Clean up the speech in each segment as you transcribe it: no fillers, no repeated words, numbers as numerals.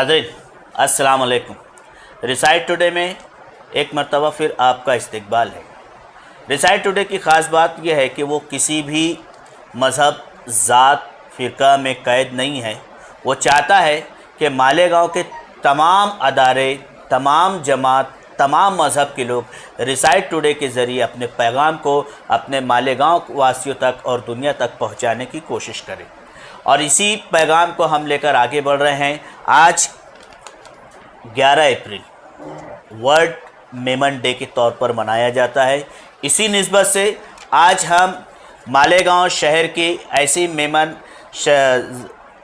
नाज़रीन अस्सलाम वालेकुम। रिसाइट टुडे में एक मरतबा फिर आपका इस्तकबाल है। रिसाइट टुडे की ख़ास बात यह है कि वो किसी भी मज़हब, ज़ात, फ़िरका में कैद नहीं है। वो चाहता है कि मालेगांव के तमाम अदारे, तमाम जमात, तमाम मज़हब के लोग रिसाइट टुडे के ज़रिए अपने पैगाम को अपने मालेगांव वासियों तक और दुनिया तक पहुंचाने की कोशिश करें। और इसी पैगाम को हम लेकर आगे बढ़ रहे हैं। आज 11 अप्रैल वर्ल्ड मेमन डे के तौर पर मनाया जाता है। इसी निस्बत से आज हम मालेगांव शहर की ऐसी मेमन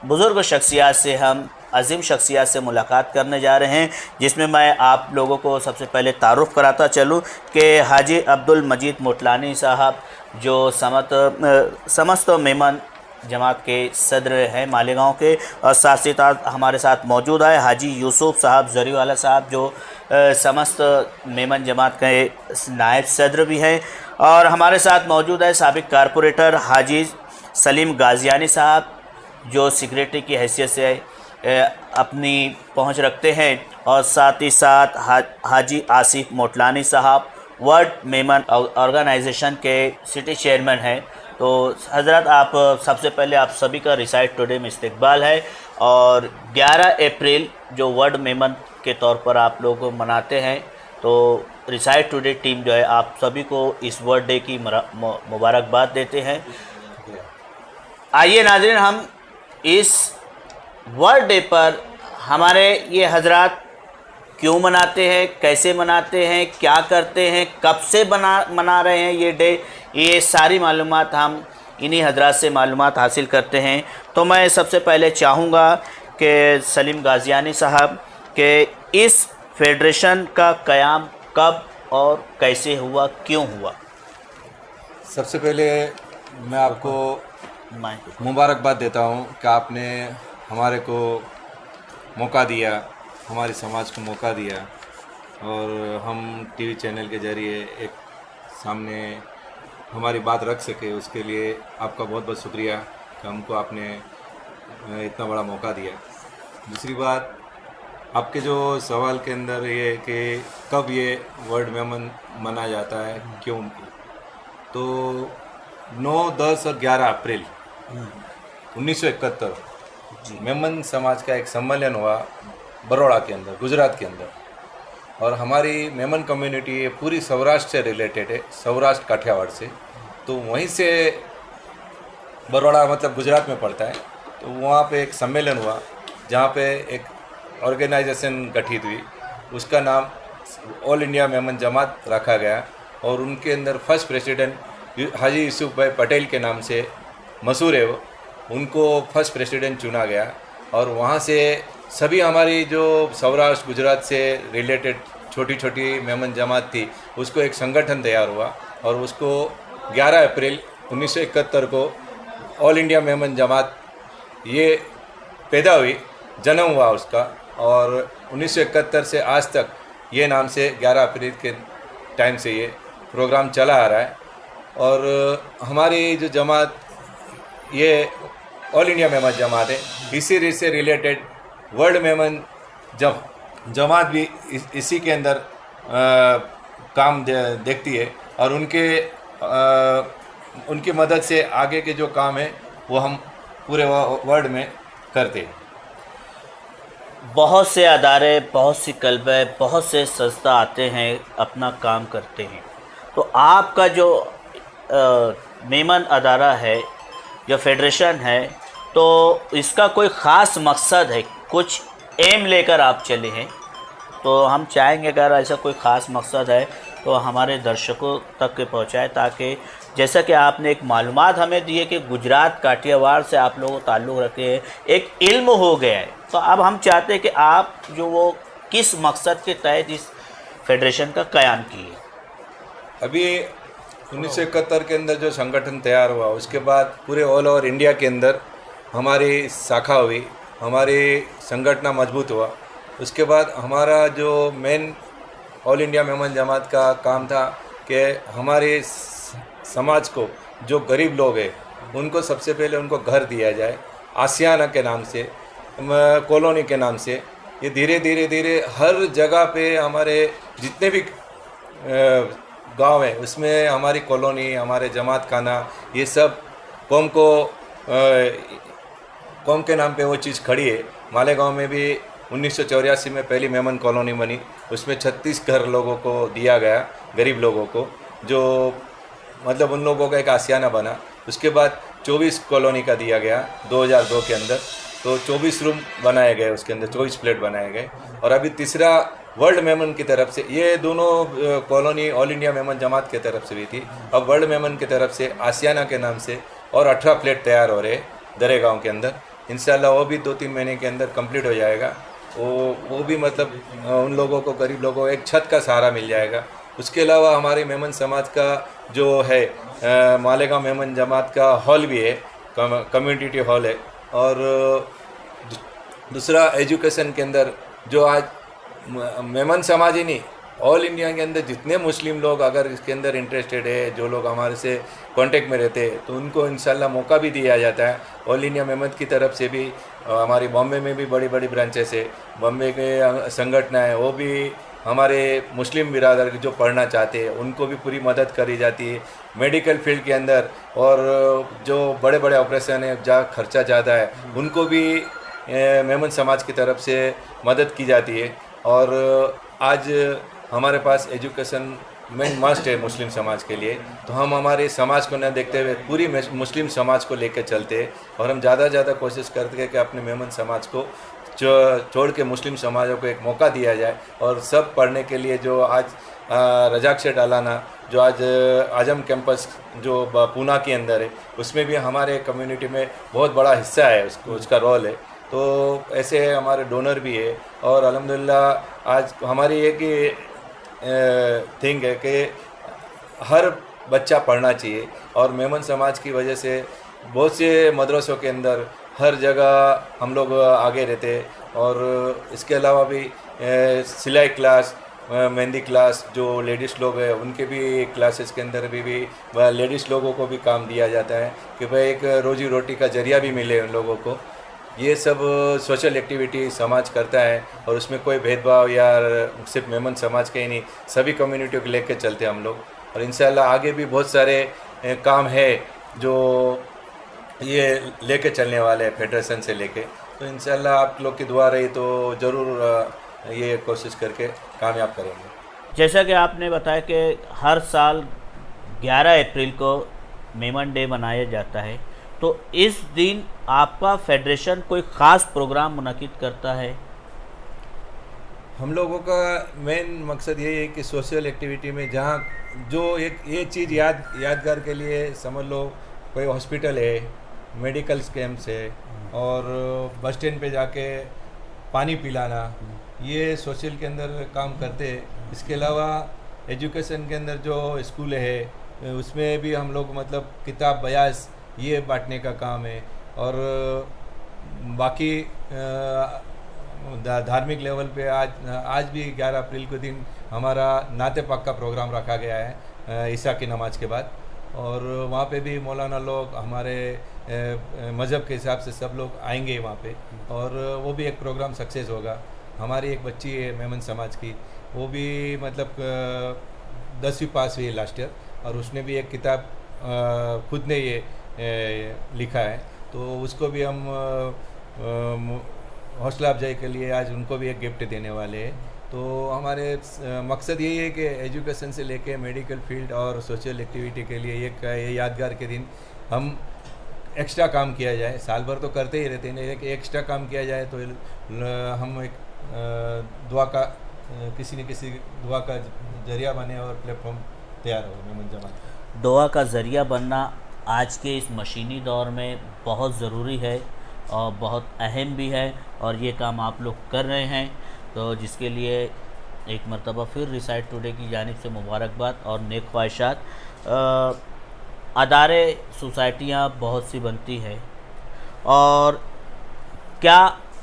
बुज़ुर्ग शख्सियात से, हम अज़ीम शख्सियात से मुलाकात करने जा रहे हैं, जिसमें मैं आप लोगों को सबसे पहले तारुफ़ कराता चलूं कि हाजी अब्दुल मजीद मोटलानी साहब जो समस्त मेमन जमात के सदर हैं मालेगांव के, और साथ ही साथ हमारे साथ मौजूद है हाजी यूसुफ साहब ज़रीवाला साहब जो समस्त मेमन जमात के नायब सदर भी हैं, और हमारे साथ मौजूद है साबिक कारपोरेटर हाजी सलीम गाज़ियानी साहब जो सेक्रेटरी की हैसियत से अपनी पहुंच रखते हैं, और साथ ही साथ हाजी आसिफ मोटलानी साहब वर्ल्ड मेमन ऑर्गेनाइजेशन के सिटी चेयरमैन हैं। तो हज़रत, आप सबसे पहले आप सभी का रिसाइट टुडे में इस्तकबाल है, और 11 अप्रैल जो वर्ल्ड मेमन के तौर पर आप लोग मनाते हैं, तो रिसाइट टुडे टीम जो है आप सभी को इस वर्ल्ड डे की मुबारकबाद देते हैं। आइए नाज़रीन, हम इस वर्ल्ड डे पर हमारे ये हज़रात क्यों मनाते हैं, कैसे मनाते हैं, क्या करते हैं, कब से मना रहे हैं ये डे, ये सारी मालूमात हम इन्हीं हज़रात से मालूमात हासिल करते हैं। तो मैं सबसे पहले चाहूँगा कि सलीम गाज़ियानी साहब के इस फेडरेशन का क़याम कब और कैसे हुआ, क्यों हुआ? सबसे पहले मैं आपको मुबारकबाद देता हूँ कि आपने हमारे को मौका दिया, हमारे समाज को मौका दिया, और हम टीवी चैनल के ज़रिए एक सामने हमारी बात रख सके। उसके लिए आपका बहुत बहुत शुक्रिया कि हमको आपने इतना बड़ा मौका दिया। दूसरी बात, आपके जो सवाल के अंदर ये कि कब ये वर्ल्ड मेमन मनाया जाता है, क्यों, तो 9, 10 और 11 अप्रैल 1971 मेमन समाज का एक सम्मेलन हुआ बड़ौदा के अंदर, गुजरात के अंदर। और हमारी मेमन कम्युनिटी पूरी सौराष्ट्र से रिलेटेड है, सौराष्ट्र काठियावाड़ से। तो वहीं से बड़ौदा मतलब गुजरात में पड़ता है। तो वहाँ पे एक सम्मेलन हुआ जहाँ पे एक ऑर्गेनाइजेशन गठित हुई, उसका नाम ऑल इंडिया मेमन जमात रखा गया, और उनके अंदर फर्स्ट प्रेसिडेंट हाजी यूसुफ भाई पटेल के नाम से मशहूर है, वो उनको फर्स्ट प्रेसिडेंट चुना गया। और वहाँ से सभी हमारी जो सौराष्ट्र गुजरात से रिलेटेड छोटी छोटी मेमन जमात थी, उसको एक संगठन तैयार हुआ, और उसको 11 अप्रैल 1971 को ऑल इंडिया मेमन जमात ये पैदा हुई, जन्म हुआ उसका। और 1971 से आज तक ये नाम से 11 अप्रैल के टाइम से ये प्रोग्राम चला आ रहा है। और हमारी जो जमात ये ऑल इंडिया मेमन जमात है, इसी से रिलेटेड वर्ल्ड मेमन जमात भी इसी के अंदर काम देखती है, और उनकी मदद से आगे के जो काम है वो हम पूरे वर्ल्ड में करते हैं। बहुत से अदारे, बहुत सी कल्बे, बहुत से संस्था आते हैं, अपना काम करते हैं। तो आपका जो मेमन अदारा है, जो फेडरेशन है, तो इसका कोई ख़ास मकसद है, कुछ एम लेकर आप चले हैं? तो हम चाहेंगे अगर ऐसा कोई ख़ास मकसद है तो हमारे दर्शकों तक के पहुँचाए, ताकि जैसा कि आपने एक मालूमात हमें दी है कि गुजरात काठियावाड़ से आप लोग ताल्लुक़ रखे हैं, एक इल्म हो गया है। तो अब हम चाहते हैं कि आप जो वो किस मकसद के तहत इस फेडरेशन का क़याम किए? अभी 1971 के अंदर जो संगठन तैयार हुआ, उसके बाद पूरे ऑल ओवर इंडिया के अंदर हमारी शाखा हुई, हमारी संगठन मजबूत हुआ। उसके बाद हमारा जो मेन ऑल इंडिया मेमन जमात का काम था कि हमारे समाज को जो गरीब लोग हैं उनको सबसे पहले उनको घर दिया जाए, आसियाना के नाम से, कॉलोनी के नाम से, ये धीरे धीरे धीरे हर जगह पे हमारे जितने भी गांव हैं उसमें हमारी कॉलोनी, हमारे जमात खाना, ये सब कौम को कौम के नाम पे वो चीज़ खड़ी है। मालेगांव में भी 1984 में पहली मेमन कॉलोनी बनी, उसमें 36 घर लोगों को दिया गया, गरीब लोगों को, जो मतलब उन लोगों का एक आशियाना बना। उसके बाद 24 कॉलोनी का दिया गया 2002 के अंदर, तो 24 रूम बनाए गए, उसके अंदर 24 फ्लैट बनाए गए। और अभी तीसरा वर्ल्ड मेमन की तरफ से, ये दोनों कॉलोनी ऑल इंडिया मेमन जमात की तरफ से भी थी, अब वर्ल्ड मेमन की तरफ से आशियाना के नाम से और 18 फ्लैट तैयार हो रहे दरे गाँव के अंदर। इंशाल्लाह वो भी 2-3 महीने के अंदर कंप्लीट हो जाएगा। वो भी मतलब उन लोगों को, गरीब लोगों को एक छत का सहारा मिल जाएगा। उसके अलावा हमारे मेमन समाज का जो है मालेगांव मेमन जमात का हॉल भी है, कम्युनिटी हॉल है। और दूसरा एजुकेशन के अंदर जो आज मेमन समाज ही नहीं, ऑल इंडिया के अंदर जितने मुस्लिम लोग अगर इसके अंदर इंटरेस्टेड है, जो लोग हमारे से कांटेक्ट में रहते हैं, तो उनको इंशाल्लाह मौका भी दिया जाता है। ऑल इंडिया मेमन की तरफ से भी हमारी बॉम्बे में भी बड़ी बड़ी ब्रांचेस है, बॉम्बे के संगठन है, वो भी हमारे मुस्लिम बिरादर जो पढ़ना चाहते हैं उनको भी पूरी मदद करी जाती है। मेडिकल फील्ड के अंदर और जो बड़े बड़े ऑपरेशन है जहाँ खर्चा ज़्यादा है, उनको भी मेमन समाज की तरफ से मदद की जाती है। और आज हमारे पास एजुकेशन मेन मस्ट है मुस्लिम समाज के लिए, तो हम हमारे समाज को न देखते हुए पूरी मुस्लिम समाज को लेकर चलते हैं। और हम ज़्यादा से ज़्यादा कोशिश करते हैं कि अपने मेमन समाज को छोड़ के मुस्लिम समाजों को एक मौका दिया जाए। और सब पढ़ने के लिए जो आज रजाक शेठ अलाना जो आज आजम कैंपस जो पूना के अंदर है, उसमें भी हमारे कम्युनिटी में बहुत बड़ा हिस्सा है, उसका रोल है। तो ऐसे हमारे डोनर भी है। और अल्हम्दुलिल्लाह आज हमारी एक थिंग है कि हर बच्चा पढ़ना चाहिए। और मेमन समाज की वजह से बहुत से मदरसों के अंदर हर जगह हम लोग आगे रहते हैं। और इसके अलावा भी सिलाई क्लास, मेहंदी क्लास, जो लेडीज़ लोग हैं उनके भी क्लासेस के अंदर भी लेडीज़ लोगों को भी काम दिया जाता है कि भाई एक रोजी रोटी का जरिया भी मिले उन लोगों को। ये सब सोशल एक्टिविटी समाज करता है और उसमें कोई भेदभाव या सिर्फ मेमन समाज के ही नहीं, सभी कम्युनिटियों को लेकर चलते हैं हम लोग। और इंशाल्लाह आगे भी बहुत सारे काम है जो ये लेके चलने वाले हैं फेडरेशन से लेके। तो इंशाल्लाह आप लोग की दुआ रही तो ज़रूर ये कोशिश करके कामयाब करेंगे। जैसा कि आपने बताया कि हर साल 11 अप्रैल को मेमन डे मनाया जाता है, तो इस दिन आपका फेडरेशन कोई ख़ास प्रोग्राम मुनक़िद करता है? हम लोगों का मेन मकसद यही है कि सोशल एक्टिविटी में जहाँ जो एक ये चीज़ यादगार के लिए समझ लो, कोई हॉस्पिटल है, मेडिकल कैंप्स है और बस स्टैंड पे जाके पानी पिलाना, ये सोशल के अंदर काम करते हैं। इसके अलावा एजुकेशन के अंदर जो स्कूल है उसमें भी हम लोग मतलब किताब बयास ये बांटने का काम है। और बाकी धार्मिक लेवल पे आज भी 11 अप्रैल के दिन हमारा नाते पाक का प्रोग्राम रखा गया है ईशा की नमाज के बाद। और वहाँ पे भी मौलाना लोग हमारे मज़हब के हिसाब से सब लोग आएंगे वहाँ पे, और वो भी एक प्रोग्राम सक्सेस होगा। हमारी एक बच्ची है मेमन समाज की, वो भी मतलब 10वीं पास हुई है लास्ट ईयर, और उसने भी एक किताब खुद ने ये लिखा है, तो उसको भी हम हौसला अफजाई के लिए आज उनको भी एक गिफ्ट देने वाले हैं। तो हमारे मकसद यही है कि एजुकेशन से लेके मेडिकल फील्ड और सोशल एक्टिविटी के लिए ये यादगार के दिन हम एक्स्ट्रा काम किया जाए। साल भर तो करते ही रहते हैं, एक एक्स्ट्रा काम किया जाए तो हम एक दुआ का किसी न किसी दुआ का जरिया बने और प्लेटफॉर्म तैयार हो मेमन जमात। दुआ का ज़रिया बनना आज के इस मशीनी दौर में बहुत ज़रूरी है और बहुत अहम भी है, और ये काम आप लोग कर रहे हैं, तो जिसके लिए एक मरतबा फिर रिसाइट टुडे की जानिब से मुबारकबाद और नेक ख्वाहिशात। अदारे सोसाइटियाँ बहुत सी बनती है, और क्या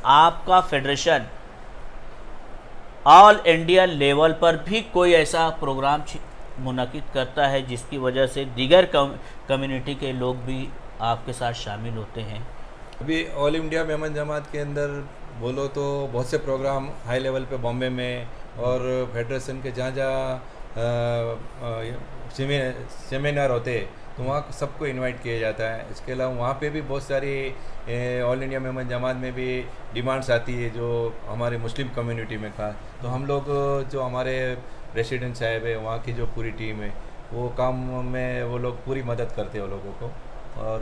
आपका फेडरेशन ऑल इंडिया लेवल पर भी कोई ऐसा प्रोग्राम मुनक़िद करता है जिसकी वजह से दीगर कम्युनिटी के लोग भी आपके साथ शामिल होते हैं? अभी ऑल इंडिया मेमन जमात के अंदर बोलो तो बहुत से प्रोग्राम हाई लेवल पे बॉम्बे में और फेडरेशन के जहाँ जहाँ सेमिनार होते तो वहाँ सबको इनवाइट किया जाता है। इसके अलावा वहाँ पे भी बहुत सारी ऑल इंडिया मेमन जमात में भी डिमांड्स आती है जो हमारे मुस्लिम कम्युनिटी में खास। तो हम लोग जो हमारे रेसिडेंट साहब है वहाँ की जो पूरी टीम है वो काम में वो लोग पूरी मदद करते हैं वो लोगों को। और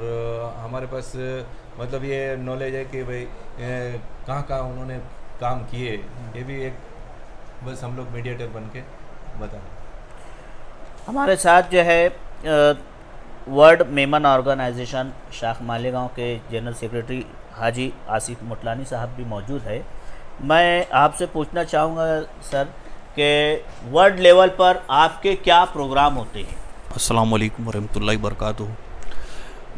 हमारे पास मतलब ये नॉलेज है कि भाई कहाँ कहाँ उन्होंने काम किए, ये भी एक बस हम लोग मीडिएटर बन के बताएं। हमारे साथ जो है वर्ल्ड मेमन ऑर्गेनाइजेशन शाख मालेगांव के जनरल सेक्रेटरी हाजी आसिफ मुटलानी साहब भी मौजूद है। मैं आपसे पूछना चाहूँगा सर कि वर्ल्ड लेवल पर आपके क्या प्रोग्राम होते हैं? अस्सलाम वालेकुम वरहमतुल्लाहि वबरकातुहू।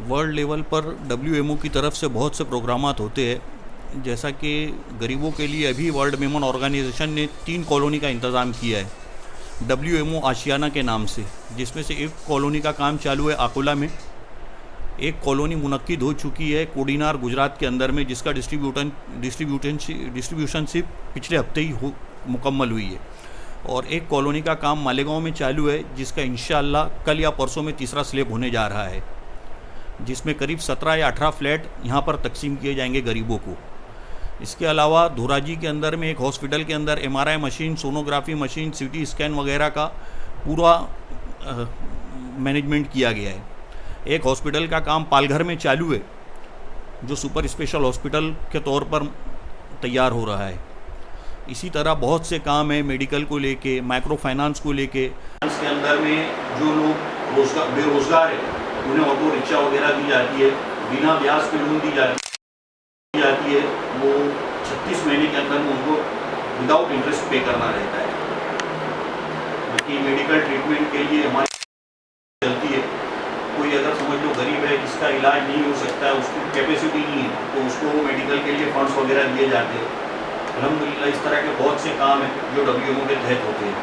वर्ल्ड लेवल पर WMO की तरफ से बहुत से प्रोग्रामात होते हैं। जैसा कि गरीबों के लिए अभी वर्ल्ड मेमन ऑर्गेनाइजेशन ने 3 कॉलोनी का इंतज़ाम किया है WMO आशियाना के नाम से, जिसमें से एक कॉलोनी का काम चालू है आकोला में, एक कॉलोनी मुनक्किद हो चुकी है कोडिनार गुजरात के अंदर में, जिसका डिस्ट्रीब्यूशनशिप पिछले हफ्ते ही मुकम्मल हुई है, और एक कॉलोनी का काम मालेगांव में चालू है जिसका इंशाअल्लाह कल या परसों में तीसरा स्लैब होने जा रहा है, जिसमें करीब 17 या 18 फ्लैट यहाँ पर तकसीम किए जाएंगे गरीबों को। इसके अलावा धोराजी के अंदर में एक हॉस्पिटल के अंदर MRI machine, sonography machine, CT scan वगैरह का पूरा मैनेजमेंट किया गया है। एक हॉस्पिटल का काम पालघर में चालू है जो सुपर स्पेशल हॉस्पिटल के तौर पर तैयार हो रहा है। इसी तरह बहुत से काम है मेडिकल को लेके, माइक्रो फाइनेंस को लेके। इसके अंदर में जो लोग बेरोज़गार है उन्हें ऑटो रिक्शा वगैरह दी जाती है, बिना ब्याज पे लोन दी जाती है। वो 36 महीने के अंदर में उनको विदाउट इंटरेस्ट पे करना रहता है। बाकी मेडिकल ट्रीटमेंट के लिए हमारी चलती है। कोई अगर समझ लो गरीब है जिसका इलाज नहीं हो सकता है, उसकी कैपेसिटी नहीं है, तो उसको मेडिकल के लिए फंड्स वगैरह दिए जाते हैं। अल्हम्दुलिल्लाह इस तरह के बहुत से काम हैं जो WMO के तहत होते हैं।